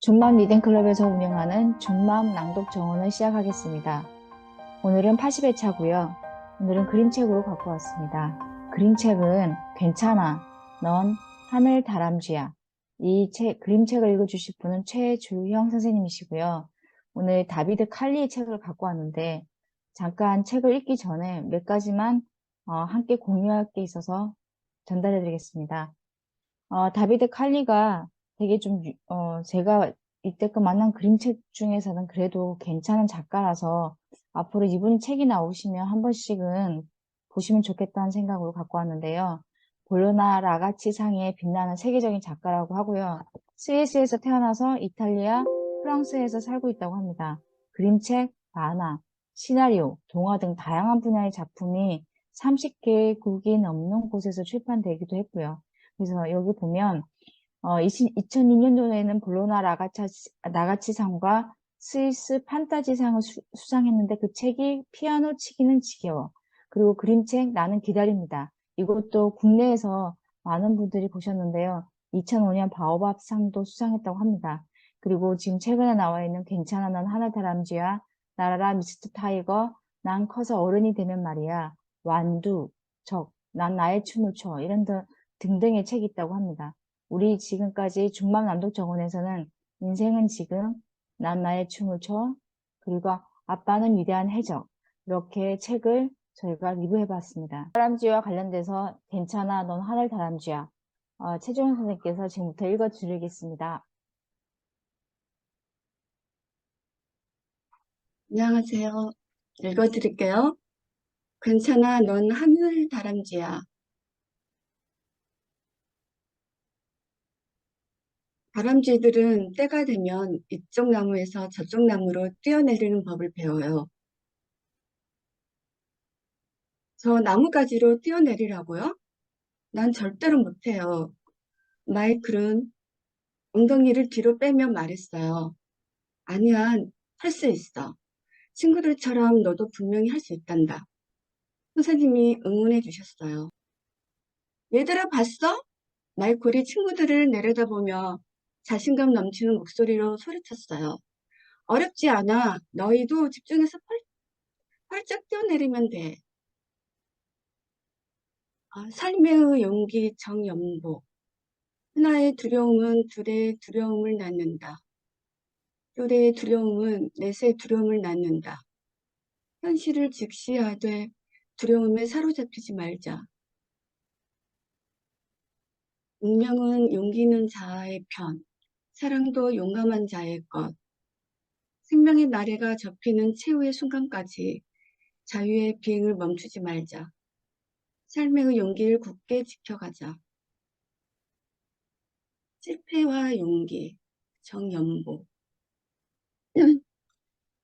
준맘 리딩클럽에서 운영하는 준맘 낭독 정원을 시작하겠습니다. 오늘은 80회 차고요. 오늘은 그림책으로 갖고 왔습니다. 그림책은 괜찮아, 넌 하늘 다람쥐야. 그림책을 읽어주실 분은 최주형 선생님이시고요. 오늘 다비드 칼리의 책을 갖고 왔는데 잠깐 책을 읽기 전에 몇 가지만 함께 공유할 게 있어서 전달해 드리겠습니다. 다비드 칼리가 되게 제가 이때껏 만난 그림책 중에서는 그래도 괜찮은 작가라서 앞으로 이분 책이 나오시면 한 번씩은 보시면 좋겠다는 생각으로 갖고 왔는데요. 볼로나 라가치 상에 빛나는 세계적인 작가라고 하고요. 스위스에서 태어나서 이탈리아, 프랑스에서 살고 있다고 합니다. 그림책, 만화, 시나리오, 동화 등 다양한 분야의 작품이 30개국이 넘는 곳에서 출판되기도 했고요. 그래서 여기 보면 2002년도에는 볼로나 라가치상과 스위스 판타지상을 수상했는데 그 책이 피아노 치기는 지겨워. 그리고 그림책 나는 기다립니다. 이것도 국내에서 많은 분들이 보셨는데요. 2005년 바오밥상도 수상했다고 합니다. 그리고 지금 최근에 나와 있는 괜찮아 넌 하늘다람쥐야, 나라라 미스터 타이거, 난 커서 어른이 되면 말이야, 완두, 난 나의 춤을 춰 이런 등등의 책이 있다고 합니다. 우리 지금까지 중맘 남독 정원에서는 인생은 지금, 난 나의 춤을 춰, 그리고 아빠는 위대한 해적 이렇게 책을 저희가 리뷰해봤습니다. 다람쥐와 관련돼서 괜찮아 넌 하늘 다람쥐야. 최종현 선생님께서 지금부터 읽어드리겠습니다. 안녕하세요. 읽어드릴게요. 괜찮아, 넌 하늘 다람쥐야. 다람쥐들은 때가 되면 이쪽 나무에서 저쪽 나무로 뛰어내리는 법을 배워요. 저 나무가지로 뛰어내리라고요? 난 절대로 못해요. 마이클은 엉덩이를 뒤로 빼며 말했어요. 아니야, 할 수 있어. 친구들처럼 너도 분명히 할 수 있단다. 선생님이 응원해 주셨어요. 얘들아, 봤어? 마이콜이 친구들을 내려다보며 자신감 넘치는 목소리로 소리쳤어요. 어렵지 않아. 너희도 집중해서 활짝 뛰어내리면 돼. 삶의 용기 정연보. 하나의 두려움은 둘의 두려움을 낳는다. 둘의 두려움은 넷의 두려움을 낳는다. 현실을 직시하되 두려움에 사로잡히지 말자. 운명은 용기 있는 자의 편, 사랑도 용감한 자의 것. 생명의 나래가 접히는 최후의 순간까지 자유의 비행을 멈추지 말자. 삶의 용기를 굳게 지켜가자. 실패와 용기, 정연보.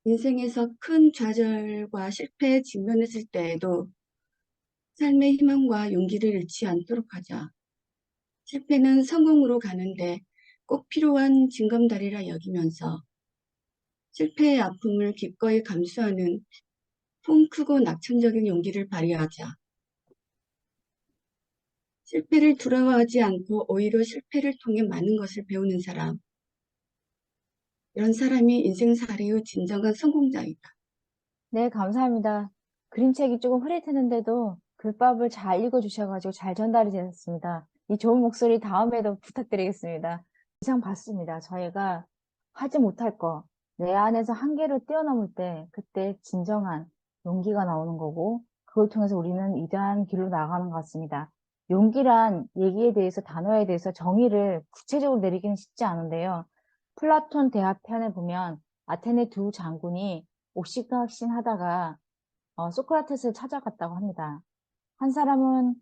인생에서 큰 좌절과 실패에 직면했을 때에도 삶의 희망과 용기를 잃지 않도록 하자. 실패는 성공으로 가는데 꼭 필요한 징검다리라 여기면서 실패의 아픔을 기꺼이 감수하는 통 크고 낙천적인 용기를 발휘하자. 실패를 두려워하지 않고 오히려 실패를 통해 많은 것을 배우는 사람. 이런 사람이 인생살이의 진정한 성공자이다. 네, 감사합니다. 그림책이 조금 흐릿했는데도 글밥을 잘 읽어주셔가지고 잘 전달이 되었습니다. 이 좋은 목소리 다음에도 부탁드리겠습니다. 이상 봤습니다. 저희가 하지 못할 거, 내 안에서 한계를 뛰어넘을 때 그때 진정한 용기가 나오는 거고 그걸 통해서 우리는 위대한 길로 나가는 것 같습니다. 용기란 얘기에 대해서 단어에 대해서 정의를 구체적으로 내리기는 쉽지 않은데요. 플라톤 대화편에 보면 아테네 두 장군이 옥신각신 하다가 소크라테스를 찾아갔다고 합니다. 한 사람은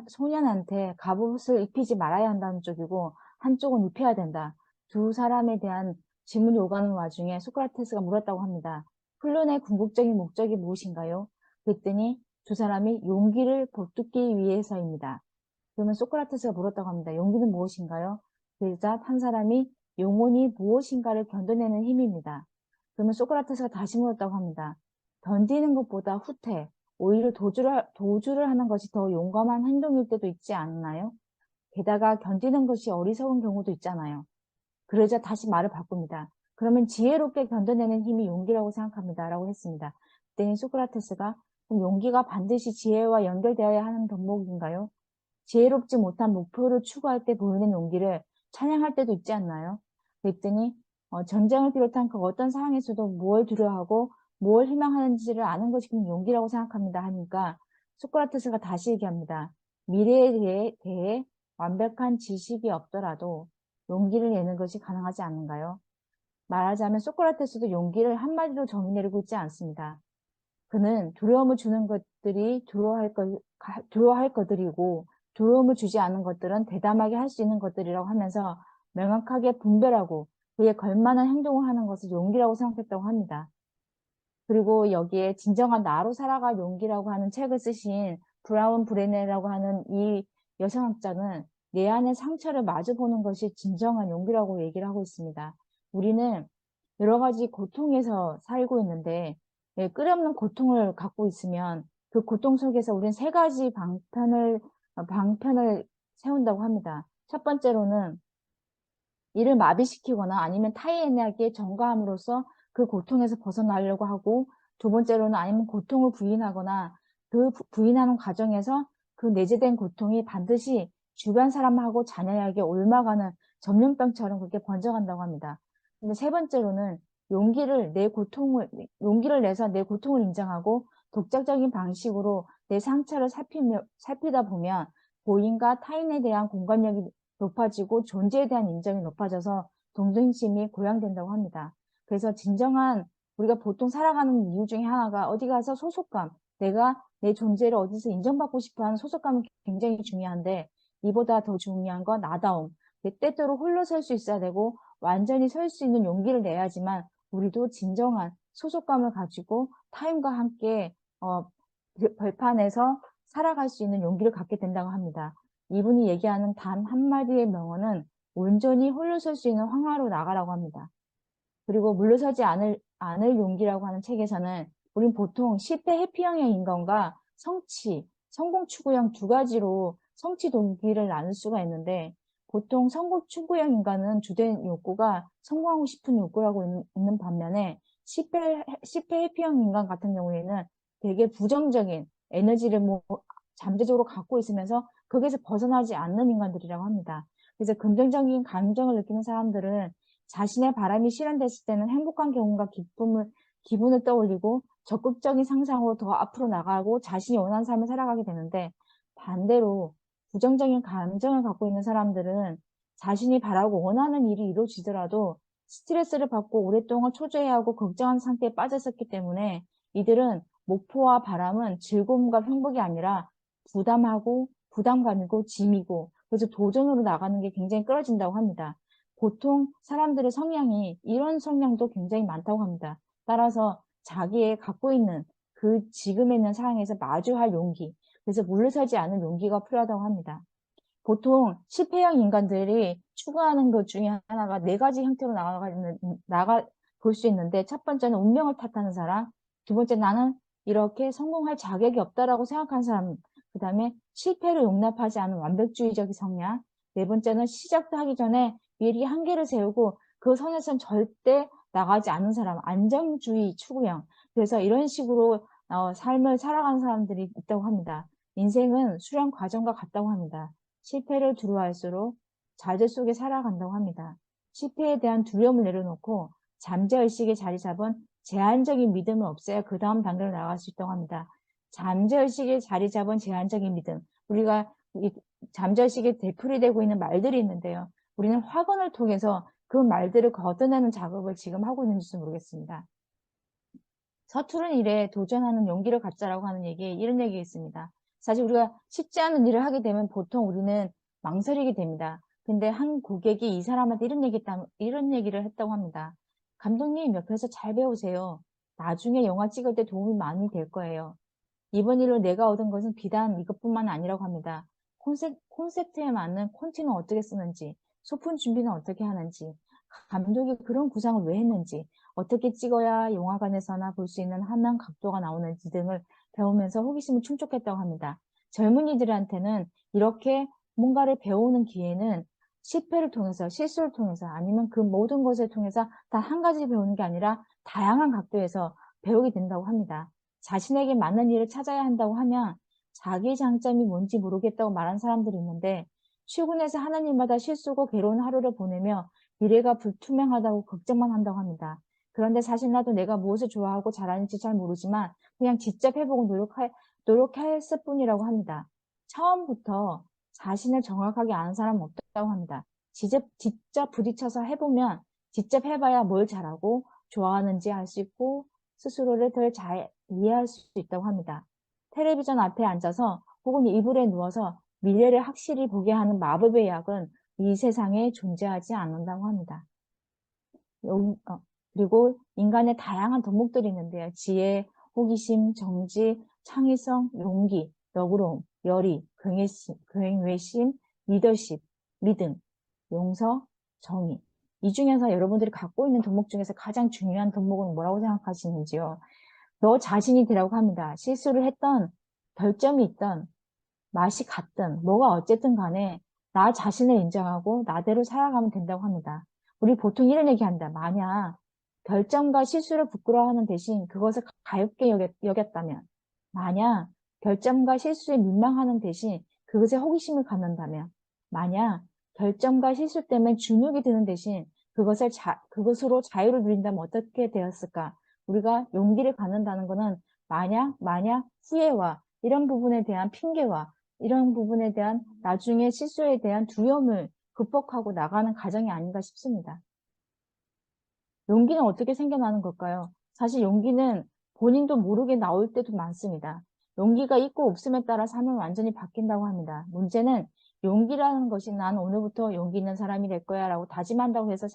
소년한테 갑옷을 입히지 말아야 한다는 쪽이고 한쪽은 입혀야 된다. 두 사람에 대한 질문이 오가는 와중에 소크라테스가 물었다고 합니다. 훈련의 궁극적인 목적이 무엇인가요? 그랬더니 두 사람이 용기를 북돋기 위해서입니다. 그러면 소크라테스가 물었다고 합니다. 용기는 무엇인가요? 그러자 한 사람이 영혼이 무엇인가를 견뎌내는 힘입니다. 그러면 소크라테스가 다시 물었다고 합니다. 견디는 것보다 후퇴, 오히려 도주를 하는 것이 더 용감한 행동일 때도 있지 않나요? 게다가 견디는 것이 어리석은 경우도 있잖아요. 그러자 다시 말을 바꿉니다. 그러면 지혜롭게 견뎌내는 힘이 용기라고 생각합니다. 라고 했습니다. 그때는 소크라테스가 그럼 용기가 반드시 지혜와 연결되어야 하는 덕목인가요? 지혜롭지 못한 목표를 추구할 때 보이는 용기를 찬양할 때도 있지 않나요? 그랬더니 전쟁을 비롯한 그 어떤 상황에서도 뭘 두려워하고 뭘 희망하는지를 아는 것이 그냥 용기라고 생각합니다. 하니까 소크라테스가 다시 얘기합니다. 미래에 대해 완벽한 지식이 없더라도 용기를 내는 것이 가능하지 않은가요? 말하자면 소크라테스도 용기를 한마디로 정의 내리고 있지 않습니다. 그는 두려움을 주는 것들이 두려워할 것들이고 두려움을 주지 않는 것들은 대담하게 할 수 있는 것들이라고 하면서 명확하게 분별하고 그에 걸맞는 행동을 하는 것을 용기라고 생각했다고 합니다. 그리고 여기에 진정한 나로 살아갈 용기라고 하는 책을 쓰신 브라운 브레네라고 하는 이 여성학자는 내 안의 상처를 마주보는 것이 진정한 용기라고 얘기를 하고 있습니다. 우리는 여러 가지 고통에서 살고 있는데 끝없는 고통을 갖고 있으면 그 고통 속에서 우리는 세 가지 방편을 세운다고 합니다. 첫 번째로는 이를 마비시키거나 아니면 타인에게 전가함으로써 그 고통에서 벗어나려고 하고 두 번째로는 아니면 고통을 부인하거나 그 부인하는 과정에서 그 내재된 고통이 반드시 주변 사람하고 자녀에게 옮아가는 전염병처럼 그렇게 번져간다고 합니다. 근데 세 번째로는 용기를 내서 내 고통을 인정하고 독자적인 방식으로 내 상처를 살피다 보면 고인과 타인에 대한 공감력이 높아지고 존재에 대한 인정이 높아져서 동정심이 고양된다고 합니다. 그래서 진정한 우리가 보통 살아가는 이유 중에 하나가 어디 가서 소속감, 내가 내 존재를 어디서 인정받고 싶어하는 소속감이 굉장히 중요한데 이보다 더 중요한 건 나다움. 때때로 홀로 설 수 있어야 되고 완전히 설 수 있는 용기를 내야지만 우리도 진정한 소속감을 가지고 타인과 함께 벌판에서 살아갈 수 있는 용기를 갖게 된다고 합니다. 이분이 얘기하는 단 한마디의 명언은 온전히 홀로 설 수 있는 황화로 나가라고 합니다. 그리고 물러서지 않을 용기라고 하는 책에서는 우린 보통 실패 회피형의 인간과 성공 추구형 두 가지로 성취 동기를 나눌 수가 있는데 보통 성공 추구형 인간은 주된 욕구가 성공하고 싶은 욕구라고 있는 반면에 실패 회피형 인간 같은 경우에는 되게 부정적인 에너지를 잠재적으로 갖고 있으면서 거기에서 벗어나지 않는 인간들이라고 합니다. 그래서 긍정적인 감정을 느끼는 사람들은 자신의 바람이 실현됐을 때는 행복한 경험과 기분을 떠올리고 적극적인 상상으로 더 앞으로 나가고 자신이 원하는 삶을 살아가게 되는데 반대로 부정적인 감정을 갖고 있는 사람들은 자신이 바라고 원하는 일이 이루어지더라도 스트레스를 받고 오랫동안 초조해하고 걱정하는 상태에 빠졌었기 때문에 이들은 목표와 바람은 즐거움과 행복이 아니라 부담하고 부담감이고 짐이고 그래서 도전으로 나가는 게 굉장히 끌어진다고 합니다. 보통 사람들의 성향이 이런 성향도 굉장히 많다고 합니다. 따라서 자기의 갖고 있는 그 지금에 있는 상황에서 마주할 용기, 그래서 물러서지 않을 용기가 필요하다고 합니다. 보통 실패형 인간들이 추구하는 것 중에 하나가 네 가지 형태로 볼 수 있는데 첫 번째는 운명을 탓하는 사람, 두 번째 나는 이렇게 성공할 자격이 없다라고 생각하는 사람, 그 다음에 실패를 용납하지 않은 완벽주의적인 성향, 네 번째는 시작도 하기 전에 미리 한계를 세우고 그 선에선 절대 나가지 않는 사람, 안정주의 추구형. 그래서 이런 식으로 삶을 살아가는 사람들이 있다고 합니다. 인생은 수련 과정과 같다고 합니다. 실패를 두려워할수록 좌절 속에 살아간다고 합니다. 실패에 대한 두려움을 내려놓고 잠재의식에 자리 잡은 제한적인 믿음을 없애야 그 다음 단계로 나아갈 수 있다고 합니다. 잠재의식에 자리 잡은 제한적인 믿음. 우리가 이 잠재의식에 되풀이 되고 있는 말들이 있는데요. 우리는 확언을 통해서 그 말들을 걷어내는 작업을 지금 하고 있는지 모르겠습니다. 서투른 일에 도전하는 용기를 갖자라고 하는 이런 얘기 있습니다. 사실 우리가 쉽지 않은 일을 하게 되면 보통 우리는 망설이게 됩니다. 근데 한 고객이 이 사람한테 이런 얘기를 했다고 합니다. 감독님, 옆에서 잘 배우세요. 나중에 영화 찍을 때 도움이 많이 될 거예요. 이번 일로 내가 얻은 것은 비단 이것뿐만 아니라고 합니다. 콘셉트에 맞는 콘티는 어떻게 쓰는지, 소품 준비는 어떻게 하는지, 감독이 그런 구상을 왜 했는지, 어떻게 찍어야 영화관에서나 볼 수 있는 화면 각도가 나오는지 등을 배우면서 호기심을 충족했다고 합니다. 젊은이들한테는 이렇게 뭔가를 배우는 기회는 실패를 통해서, 실수를 통해서, 아니면 그 모든 것을 통해서 단 한 가지 배우는 게 아니라 다양한 각도에서 배우게 된다고 합니다. 자신에게 맞는 일을 찾아야 한다고 하면 자기 장점이 뭔지 모르겠다고 말하는 사람들이 있는데, 출근해서 하는 일마다 실수고 괴로운 하루를 보내며 미래가 불투명하다고 걱정만 한다고 합니다. 그런데 사실 나도 내가 무엇을 좋아하고 잘하는지 잘 모르지만 그냥 직접 해보고 노력했을 뿐이라고 합니다. 처음부터 자신을 정확하게 아는 사람은 없다고 합니다. 직접 부딪혀서 해보면 직접 해봐야 뭘 잘하고 좋아하는지 알 수 있고 스스로를 덜 잘 이해할 수 있다고 합니다. 텔레비전 앞에 앉아서 혹은 이불에 누워서 미래를 확실히 보게 하는 마법의 약은 이 세상에 존재하지 않는다고 합니다. 용- 어, 그리고 인간의 다양한 덕목들이 있는데요. 지혜, 호기심, 정지, 창의성, 용기, 너그러움, 열의, 경외심, 리더십, 믿음, 용서, 정의. 이 중에서 여러분들이 갖고 있는 덕목 중에서 가장 중요한 덕목은 뭐라고 생각하시는지요? 너 자신이 되라고 합니다. 실수를 했던, 별점이 있던, 맛이 같든 뭐가 어쨌든 간에 나 자신을 인정하고 나대로 살아가면 된다고 합니다. 우리 보통 이런 얘기한다. 만약 결점과 실수를 부끄러워하는 대신 그것을 가볍게 여겼다면, 만약 결점과 실수에 민망하는 대신 그것에 호기심을 갖는다면, 만약 결점과 실수 때문에 주눅이 드는 대신 그것으로 자유를 누린다면 어떻게 되었을까? 우리가 용기를 갖는다는 것은 만약 후회와 이런 부분에 대한 핑계와 이런 부분에 대한 나중에 실수에 대한 두려움을 극복하고 나가는 과정이 아닌가 싶습니다. 용기는 어떻게 생겨나는 걸까요? 사실 용기는 본인도 모르게 나올 때도 많습니다. 용기가 있고 없음에 따라 삶은 완전히 바뀐다고 합니다. 문제는 용기라는 것이 난 오늘부터 용기 있는 사람이 될 거야 라고 다짐한다고 해서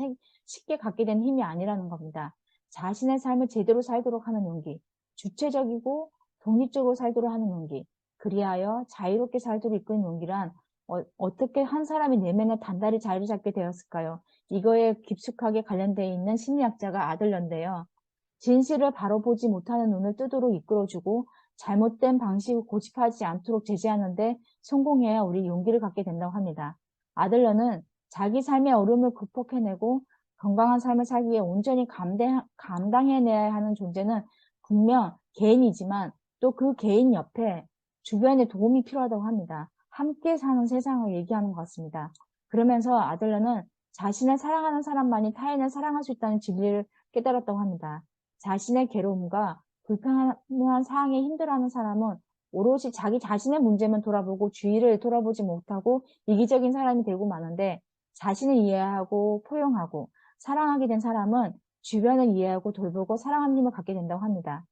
쉽게 갖게 된 힘이 아니라는 겁니다. 자신의 삶을 제대로 살도록 하는 용기, 주체적이고 독립적으로 살도록 하는 용기, 그리하여 자유롭게 살도록 이끄는 용기란 어떻게 한 사람이 내면의 단단히 자리를 잡게 되었을까요? 이거에 깊숙하게 관련되어 있는 심리학자가 아들런데요. 진실을 바로 보지 못하는 눈을 뜨도록 이끌어주고 잘못된 방식을 고집하지 않도록 제재하는데 성공해야 우리 용기를 갖게 된다고 합니다. 아들러는 자기 삶의 어려움을 극복해내고 건강한 삶을 살기 위해 온전히 감당해내야 하는 존재는 분명 개인이지만 또 그 개인 옆에 주변의 도움이 필요하다고 합니다. 함께 사는 세상을 얘기하는 것 같습니다. 그러면서 아들러는 자신을 사랑하는 사람만이 타인을 사랑할 수 있다는 진리를 깨달았다고 합니다. 자신의 괴로움과 불편한 상황에 힘들어하는 사람은 오롯이 자기 자신의 문제만 돌아보고 주위를 돌아보지 못하고 이기적인 사람이 되고 마는데 자신을 이해하고 포용하고 사랑하게 된 사람은 주변을 이해하고 돌보고 사랑하는 힘을 갖게 된다고 합니다.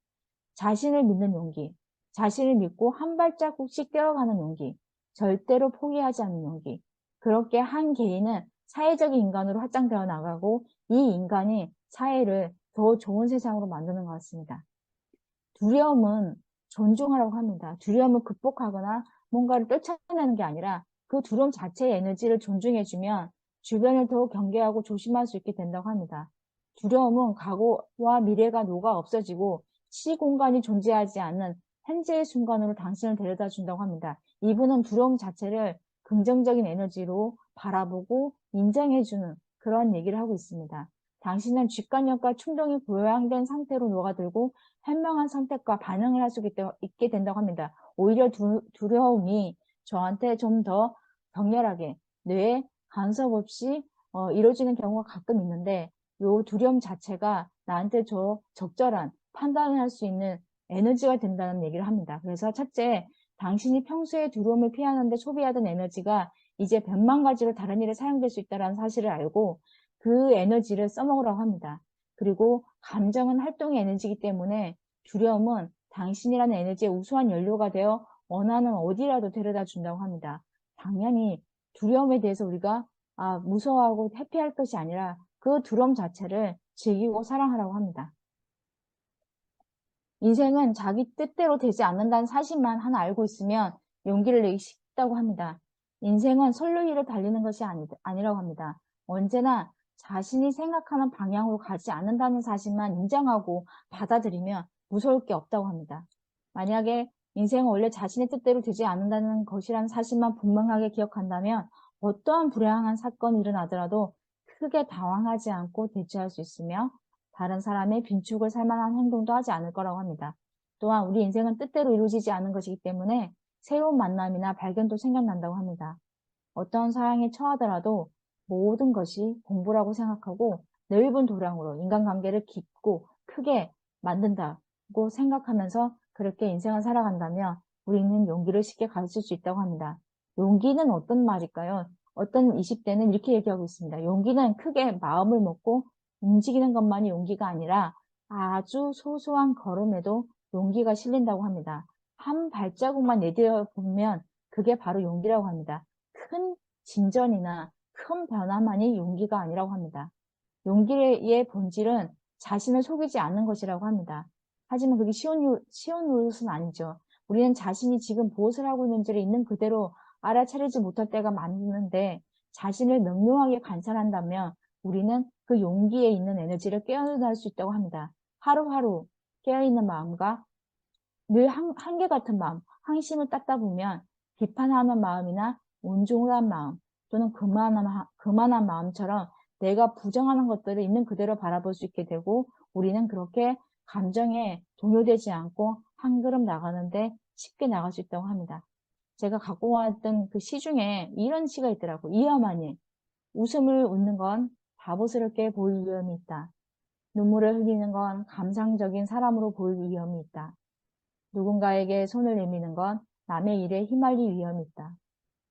자신을 믿는 용기, 자신을 믿고 한 발자국씩 뛰어가는 용기, 절대로 포기하지 않는 용기. 그렇게 한 개인은 사회적인 인간으로 확장되어 나가고 이 인간이 사회를 더 좋은 세상으로 만드는 것 같습니다. 두려움은 존중하라고 합니다. 두려움을 극복하거나 뭔가를 떨쳐내는 게 아니라 그 두려움 자체의 에너지를 존중해주면 주변을 더 경계하고 조심할 수 있게 된다고 합니다. 두려움은 과거와 미래가 녹아 없어지고 시공간이 존재하지 않는 현재의 순간으로 당신을 데려다 준다고 합니다. 이분은 두려움 자체를 긍정적인 에너지로 바라보고 인정해주는 그런 얘기를 하고 있습니다. 당신은 쥐간역과 충동이 고양된 상태로 녹아들고 현명한 선택과 반응을 할 수 있게 된다고 합니다. 오히려 두려움이 저한테 좀 더 격렬하게 뇌에 간섭 없이 이루어지는 경우가 가끔 있는데 이 두려움 자체가 나한테 적절한 판단을 할 수 있는 에너지가 된다는 얘기를 합니다. 그래서 첫째, 당신이 평소에 두려움을 피하는데 소비하던 에너지가 이제 100만 가지로 다른 일에 사용될 수 있다는 사실을 알고 그 에너지를 써먹으라고 합니다. 그리고 감정은 활동의 에너지이기 때문에 두려움은 당신이라는 에너지의 우수한 연료가 되어 원하는 어디라도 데려다 준다고 합니다. 당연히 두려움에 대해서 우리가 무서워하고 회피할 것이 아니라 그 두려움 자체를 즐기고 사랑하라고 합니다. 인생은 자기 뜻대로 되지 않는다는 사실만 하나 알고 있으면 용기를 내기 쉽다고 합니다. 인생은 솔로 위로 달리는 것이 아니라고 합니다. 언제나 자신이 생각하는 방향으로 가지 않는다는 사실만 인정하고 받아들이면 무서울 게 없다고 합니다. 만약에 인생은 원래 자신의 뜻대로 되지 않는다는 것이라는 사실만 분명하게 기억한다면 어떠한 불행한 사건이 일어나더라도 크게 당황하지 않고 대처할 수 있으며 다른 사람의 빈축을 살 만한 행동도 하지 않을 거라고 합니다. 또한 우리 인생은 뜻대로 이루어지지 않은 것이기 때문에 새로운 만남이나 발견도 생겨난다고 합니다. 어떤 사랑에 처하더라도 모든 것이 공부라고 생각하고 넓은 도량으로 인간관계를 깊고 크게 만든다고 생각하면서 그렇게 인생을 살아간다면 우리는 용기를 쉽게 가질 수 있다고 합니다. 용기는 어떤 말일까요? 어떤 20대는 이렇게 얘기하고 있습니다. 용기는 크게 마음을 먹고 움직이는 것만이 용기가 아니라 아주 소소한 걸음에도 용기가 실린다고 합니다. 한 발자국만 내디뎌 보면 그게 바로 용기라고 합니다. 큰 진전이나 큰 변화만이 용기가 아니라고 합니다. 용기의 본질은 자신을 속이지 않는 것이라고 합니다. 하지만 그게 쉬운 것은 아니죠. 우리는 자신이 지금 무엇을 하고 있는지를 있는 그대로 알아차리지 못할 때가 많은데 자신을 명료하게 관찰한다면 우리는 그 용기에 있는 에너지를 깨어날 수 있다고 합니다. 하루하루 깨어있는 마음과 늘 한결같은 마음, 항심을 따다 보면 비판하는 마음이나 온종한 마음 또는 그만한 마음처럼 내가 부정하는 것들을 있는 그대로 바라볼 수 있게 되고 우리는 그렇게 감정에 동요되지 않고 한 걸음 나가는데 쉽게 나갈 수 있다고 합니다. 제가 갖고 왔던 그 시 중에 이런 시가 있더라고요. 이하만이 웃음을 웃는 건 바보스럽게 보일 위험이 있다. 눈물을 흘리는 건 감상적인 사람으로 보일 위험이 있다. 누군가에게 손을 내미는 건 남의 일에 휘말릴 위험이 있다.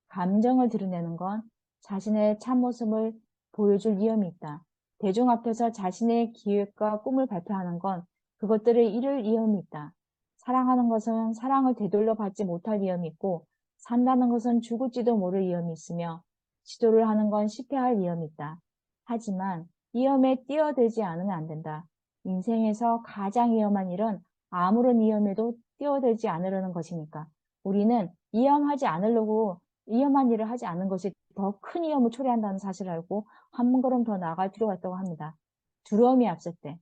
감정을 드러내는 건 자신의 참모습을 보여줄 위험이 있다. 대중 앞에서 자신의 기획과 꿈을 발표하는 건 그것들을 잃을 위험이 있다. 사랑하는 것은 사랑을 되돌려 받지 못할 위험이 있고 산다는 것은 죽을지도 모를 위험이 있으며 시도를 하는 건 실패할 위험이 있다. 하지만 위험에 뛰어들지 않으면 안 된다. 인생에서 가장 위험한 일은 아무런 위험에도 뛰어들지 않으려는 것이니까. 우리는 위험한 일을 하지 않는 것이 더 큰 위험을 초래한다는 사실을 알고 한 걸음 더 나아갈 필요가 있다고 합니다. 두려움이 앞설 때,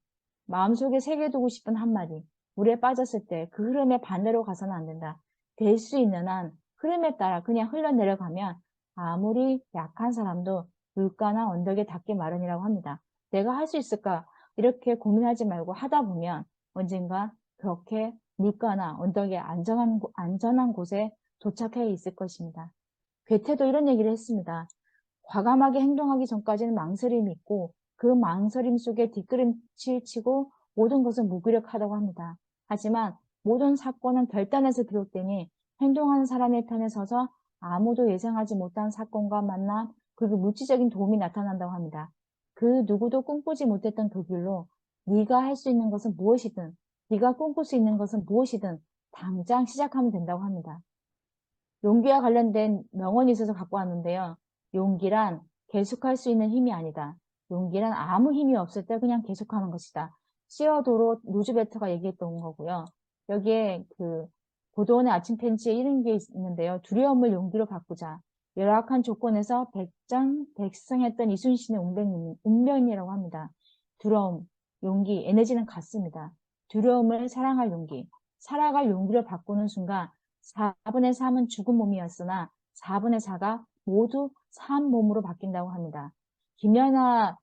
마음속에 새겨두고 싶은 한마디, 물에 빠졌을 때 그 흐름에 반대로 가서는 안 된다. 될 수 있는 한 흐름에 따라 그냥 흘러내려가면 아무리 약한 사람도 물가나 언덕에 닿기 마련이라고 합니다. 내가 할 수 있을까? 이렇게 고민하지 말고 하다 보면 언젠가 그렇게 물가나 언덕에 안전한 곳에 도착해 있을 것입니다. 괴테도 이런 얘기를 했습니다. 과감하게 행동하기 전까지는 망설임이 있고 그 망설임 속에 뒷걸음질 치고 모든 것은 무기력하다고 합니다. 하지만 모든 사건은 결단에서 비롯되니 행동하는 사람의 편에 서서 아무도 예상하지 못한 사건과 만남 그리고 물질적인 도움이 나타난다고 합니다. 그 누구도 꿈꾸지 못했던 그 길로 네가 할 수 있는 것은 무엇이든 네가 꿈꿀 수 있는 것은 무엇이든 당장 시작하면 된다고 합니다. 용기와 관련된 명언이 있어서 갖고 왔는데요. 용기란 계속할 수 있는 힘이 아니다. 용기란 아무 힘이 없을 때 그냥 계속하는 것이다. 시어도로 루즈베트가 얘기했던 거고요. 여기에 그 고도원의 아침 펜치에 이런 게 있는데요. 두려움을 용기로 바꾸자. 열악한 조건에서 백전백승했던 이순신의 운명이라고 합니다. 두려움, 용기, 에너지는 같습니다. 두려움을 사랑할 용기, 살아갈 용기로 바꾸는 순간 4분의 3은 죽은 몸이었으나 4분의 4가 모두 산 몸으로 바뀐다고 합니다. 김연아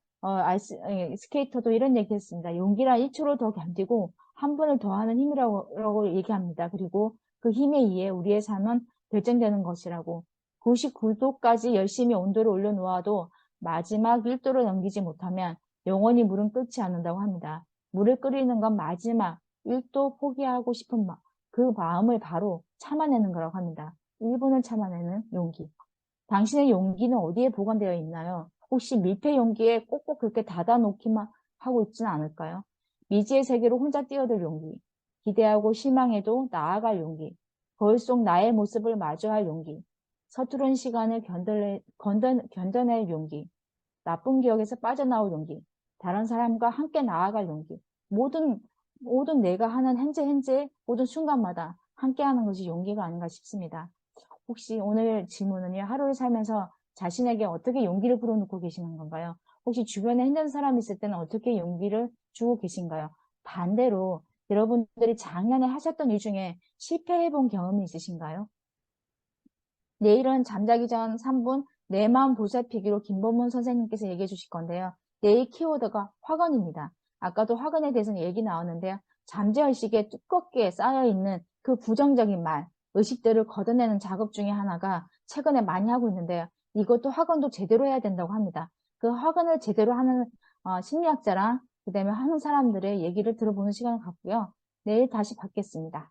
스케이터도 이런 얘기 했습니다. 용기란 1초를 더 견디고 한 분을 더하는 힘이라고 얘기합니다. 그리고 그 힘에 의해 우리의 삶은 결정되는 것이라고 99도까지 열심히 온도를 올려놓아도 마지막 1도를 넘기지 못하면 영원히 물은 끓지 않는다고 합니다. 물을 끓이는 건 마지막 1도 포기하고 싶은 그 마음을 바로 참아내는 거라고 합니다. 1분을 참아내는 용기. 당신의 용기는 어디에 보관되어 있나요? 혹시 밀폐 용기에 꼭꼭 그렇게 닫아놓기만 하고 있지는 않을까요? 미지의 세계로 혼자 뛰어들 용기. 기대하고 실망해도 나아갈 용기. 거울 속 나의 모습을 마주할 용기. 서투른 시간을 견뎌낼 용기. 나쁜 기억에서 빠져나올 용기. 다른 사람과 함께 나아갈 용기. 모든 내가 하는 현재 모든 순간마다 함께하는 것이 용기가 아닌가 싶습니다. 혹시 오늘 질문은요, 하루를 살면서 자신에게 어떻게 용기를 불어넣고 계시는 건가요? 혹시 주변에 힘든 사람이 있을 때는 어떻게 용기를 주고 계신가요? 반대로 여러분들이 작년에 하셨던 일 중에 실패해 본 경험이 있으신가요? 내일은 잠자기 전 3분 내 마음 보살피기로 김범문 선생님께서 얘기해 주실 건데요. 내일 키워드가 화근입니다. 아까도 화근에 대해서는 얘기 나왔는데요. 잠재의식에 두껍게 쌓여있는 그 부정적인 말, 의식들을 걷어내는 작업 중에 하나가 최근에 많이 하고 있는데요. 이것도 화근도 제대로 해야 된다고 합니다. 그 화근을 제대로 하는 심리학자랑 그다음에 하는 사람들의 얘기를 들어보는 시간을 갖고요. 내일 다시 뵙겠습니다.